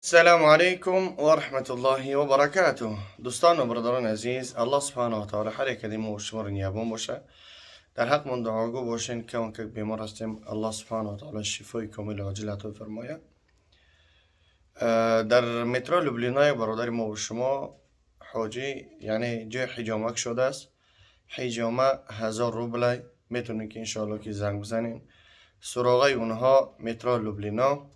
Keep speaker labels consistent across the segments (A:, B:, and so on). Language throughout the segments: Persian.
A: السلام علیکم و رحمت الله و برکاته. دوستان و برادران عزیز، الله سبحانه و تعالی هر یک کدیم و شما رو نیابون باشه. در حق من دعاگو باشین که اون که بیمار هستیم الله سبحانه و تعالی شفای کامل و عاجل عطا فرماید. در مترو لوبلینای برادر ما و شما حاجی یعنی جای حجامک شده است. حجامه 1000 روبل میتونین که انشاءالله که زنگ بزنین. سراغای اونها مترو لوبلینا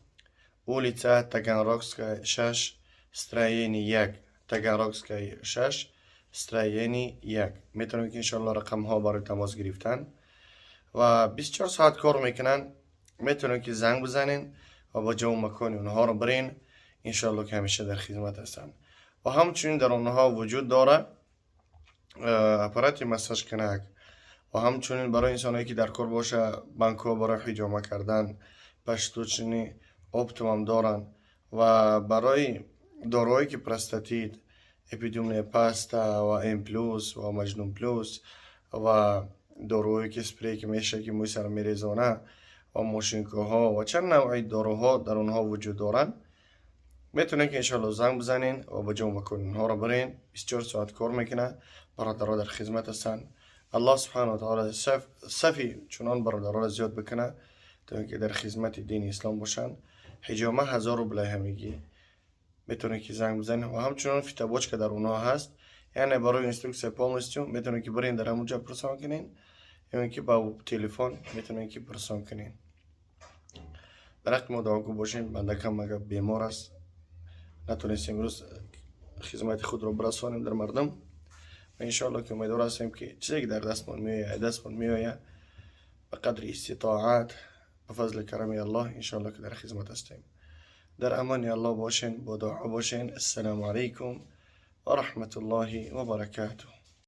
A: ulica Taganrogska 6 stроєння 1 Taganrogska 6 stроєння 1 میتونید که انشالله رقم ها برای تماس گرفتن و 24 ساعت کار میکنن. میتونید که زنگ بزنین و با جو مکان اونها رو برین، انشالله که همیشه در خدمت هستن. و همچنین در اونها وجود داره اپارات مساج کنک و همچنین برای انسانهایی که در کار باشه بانک ها برای حجامه کردن پشتوچنی اپتیمم دارن و برای داروهایی که پرستاتیت اپیدوم پاستا و ام پلوس و مجنون پلوس و داروهایی که سپری که میشه که موی سر میریزانه و موشینکه ها و چند نوعی داروها در اونها وجود دارن. میتونین که انشالله زنگ بزنین و با جو بکنین اونها رو برین. 24 ساعت کار میکنه، برادرها در خدمت هستن. الله سبحانه و تعالی صفی چنان برادرها زیاد بکنه تا اینکه در خدمت دین اسلام باشن. حجامه 1000 روبل همگی میتونید که زنگ بزنید و همچنان فیتابوچ که در اونها هست، یعنی برای اینستروکسیون پامستون میتونید که برین در همونجا پرسان کنین یا اینکه با تلفن میتونید که پرسان کنین. در حق ما دعاگو باشین. بنده کم مگه بیمار است، نتونستیم امروز خدمت خود رو برسانیم در مردم و انشاءالله که امیدوار هستیم که چیزی که در دستمون میآید به قدر استطاعت به فضل کرم الله انشاءالله که در خدمت هستیم. در امان الله باشین، با دعا باشین. السلام علیکم و رحمت الله و برکاته.